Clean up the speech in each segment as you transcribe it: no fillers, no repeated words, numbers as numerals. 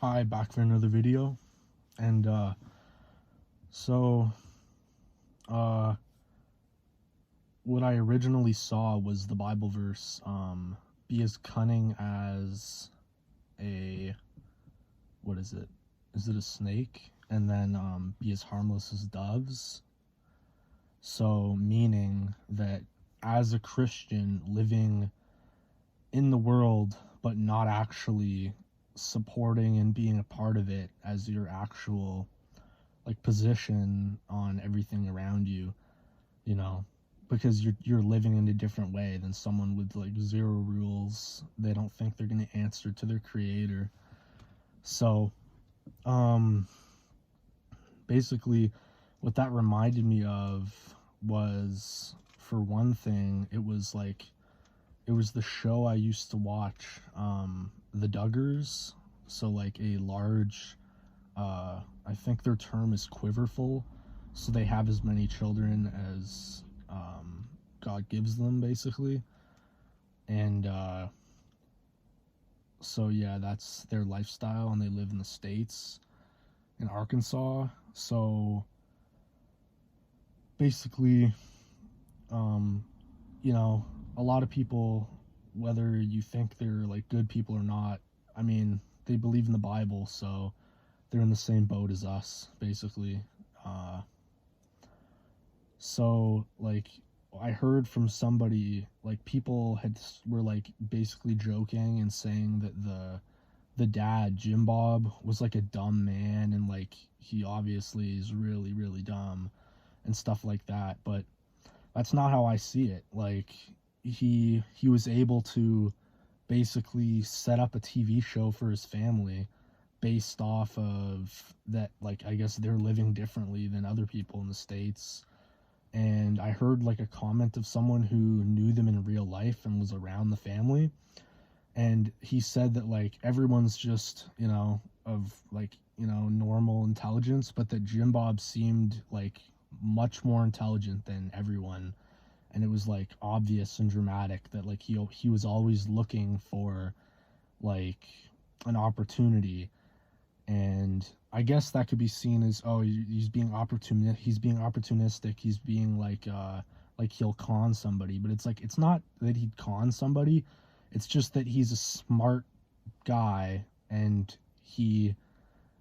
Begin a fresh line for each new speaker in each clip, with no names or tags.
Hi, back for another video. And so uh what I originally saw was the Bible verse, be as cunning as a, what is it? Is it a snake? And then be as harmless as doves. So meaning that as a Christian living in the world but not actually supporting and being a part of it as your actual position on everything around you, you know, because you're living in a different way than someone with like zero rules. They don't think they're going to answer to their creator. So um basically what that reminded me of was, for one thing, it was the show I used to watch, The Duggars. So like a large, I think their term is quiverful, so they have as many children as God gives them, basically. And so yeah, that's their lifestyle, and they live in the States, in Arkansas. So basically, um, you know, a lot of people, whether you think they're like good people or not, I mean, they believe in the Bible, so they're in the same boat as us, basically. Uh, so like I heard from somebody, like people were like basically joking and saying that the dad, Jim Bob, was like a dumb man, and like he obviously is really really dumb and stuff like that. But that's not how I see it. Like he was able to basically set up a TV show for his family based off of that. Like, I guess they're living differently than other people in the States. And I heard like a comment of someone who knew them in real life and was around the family, and he said that like everyone's just, of like, normal intelligence, but that Jim Bob seemed like much more intelligent than everyone. And it was like obvious and dramatic that like he was always looking for like an opportunity. And I guess that could be seen as, oh, he's being opportunistic, he's being like he'll con somebody. But it's like, it's not that he'd con somebody, it's just that he's a smart guy, and he,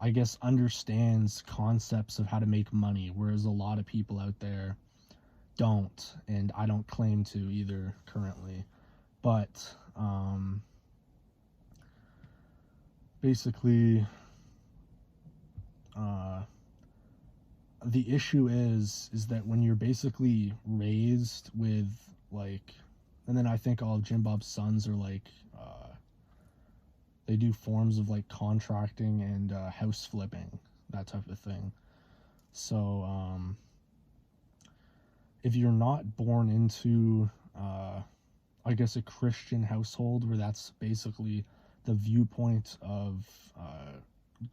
I guess, understands concepts of how to make money, whereas a lot of people out there don't, and I don't claim to either currently. But basically, uh, the issue is that when you're basically raised with like, and then I think all of Jim Bob's sons are like, they do forms of like contracting and house flipping, that type of thing. So if you're not born into, I guess, a Christian household where that's basically the viewpoint of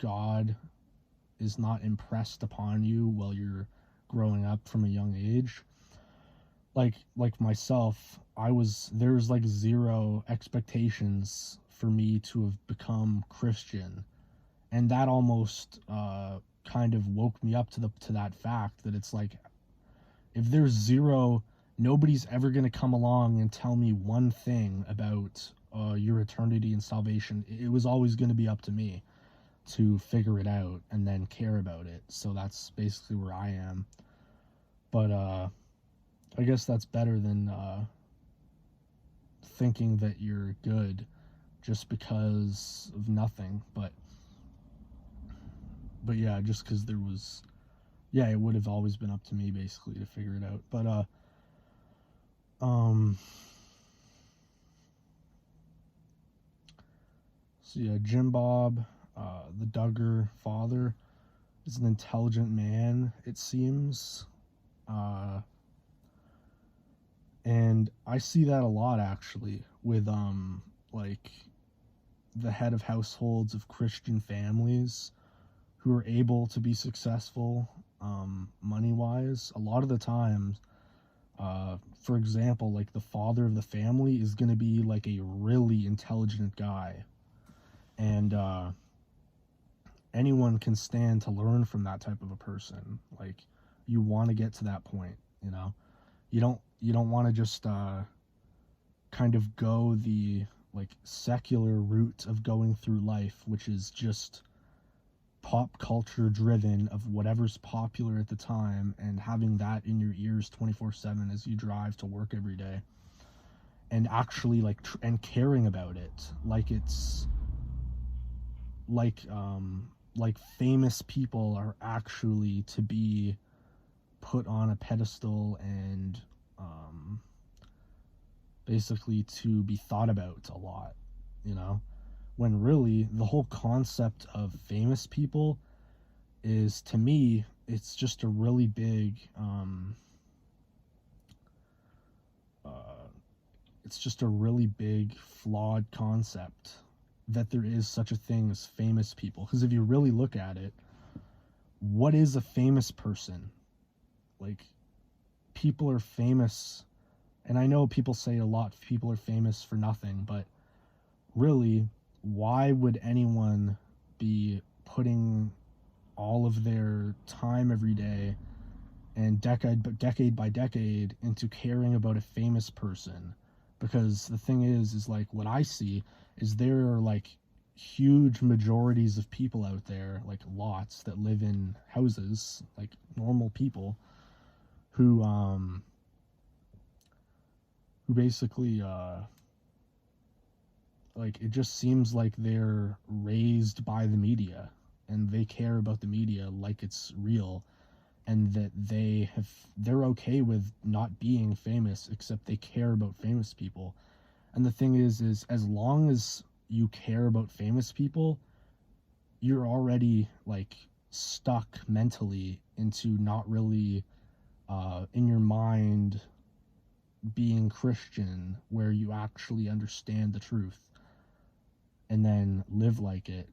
God is not impressed upon you while you're growing up from a young age. Like myself, there's like zero expectations for me to have become Christian, and that almost kind of woke me up to that fact that it's like, if there's zero, nobody's ever going to come along and tell me one thing about your eternity and salvation. It was always going to be up to me to figure it out and then care about it. So that's basically where I am. But I guess that's better than thinking that you're good just because of nothing. But yeah, just because there was, yeah, it would have always been up to me basically to figure it out. But um so yeah, Jim Bob, the Duggar father, is an intelligent man, it seems. uh and I see that a lot actually with like the head of households of Christian families who are able to be successful, money wise. A lot of the times, for example, like the father of the family is going to be like a really intelligent guy, and anyone can stand to learn from that type of a person. Like, you want to get to that point, you know. You don't want to just kind of go the like secular route of going through life, which is just pop culture driven of whatever's popular at the time, and having that in your ears 24/7 as you drive to work every day, and actually like and caring about it like it's like famous people are actually to be put on a pedestal and basically to be thought about a lot, you know, when really the whole concept of famous people is, to me, it's just a really big it's just a really big flawed concept that there is such a thing as famous people. Because if you really look at it, what is a famous person? Like, people are famous, and I know people say a lot people are famous for nothing, but really, why would anyone be putting all of their time every day and decade by decade into caring about a famous person? Because the thing is like, what I see is there are like huge majorities of people out there, like lots that live in houses, like normal people who basically like, it just seems like they're raised by the media, and they care about the media like it's real, and that they're okay with not being famous, except they care about famous people. And the thing is as long as you care about famous people, you're already like stuck mentally into not really in your mind being Christian, where you actually understand the truth and then live like it,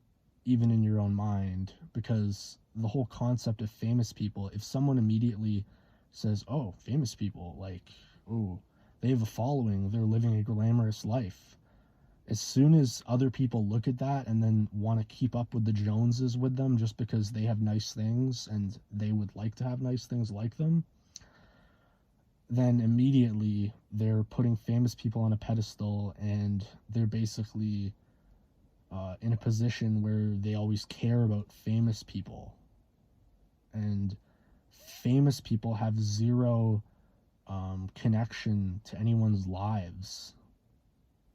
even in your own mind. Because the whole concept of famous people, if someone immediately says, oh, famous people, like, oh, they have a following, they're living a glamorous life, as soon as other people look at that and then want to keep up with the Joneses with them just because they have nice things and they would like to have nice things like them, then immediately they're putting famous people on a pedestal, and they're basically in a position where they always care about famous people. And famous people have zero connection to anyone's lives.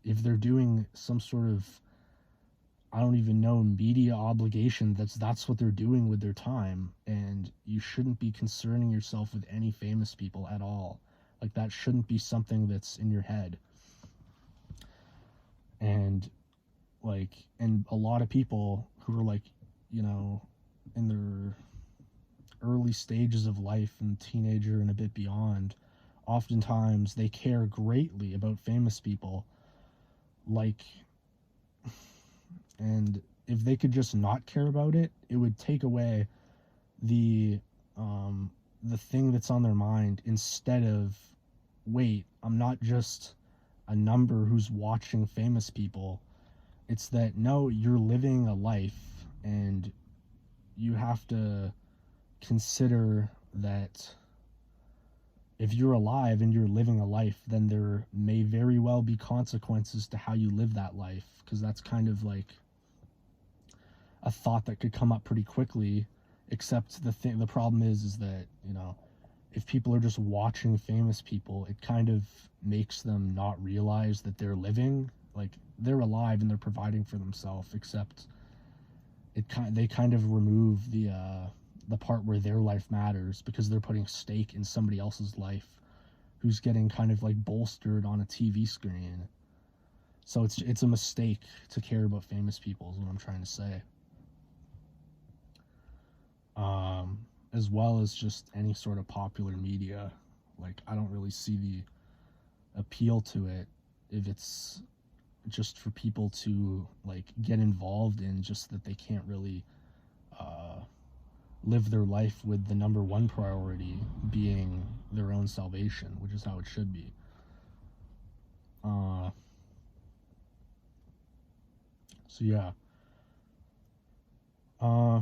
If they're doing some sort of, I don't even know, media obligation, that's what they're doing with their time, and you shouldn't be concerning yourself with any famous people at all. Like, that shouldn't be something that's in your head. And like, and a lot of people who are like, you know, in their early stages of life and teenager and a bit beyond, oftentimes they care greatly about famous people, like, and if they could just not care about it, it would take away the the thing that's on their mind, instead of, wait, I'm not just a number who's watching famous people. It's that, no, you're living a life, and you have to consider that if you're alive and you're living a life, then there may very well be consequences to how you live that life. Because that's kind of like a thought that could come up pretty quickly. Except the problem is that, you know, if people are just watching famous people, it kind of makes them not realize that they're living. Like, they're alive and they're providing for themselves, except they kind of remove the part where their life matters, because they're putting stake in somebody else's life who's getting kind of like bolstered on a TV screen. So it's a mistake to care about famous people, is what I'm trying to say. As well as just any sort of popular media. Like, I don't really see the appeal to it if it's just for people to like get involved in, just that they can't really live their life with the number one priority being their own salvation, which is how it should be. So yeah. Uh,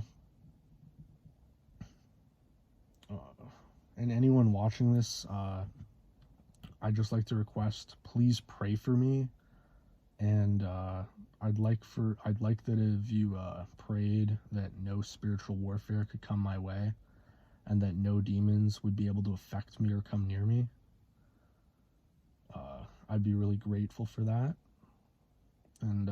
uh, and anyone watching this, I'd just like to request, please pray for me, and I'd like that if you prayed that no spiritual warfare could come my way, and that no demons would be able to affect me or come near me. I'd be really grateful for that. And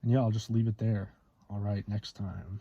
yeah, I'll just leave it there. All right, next time.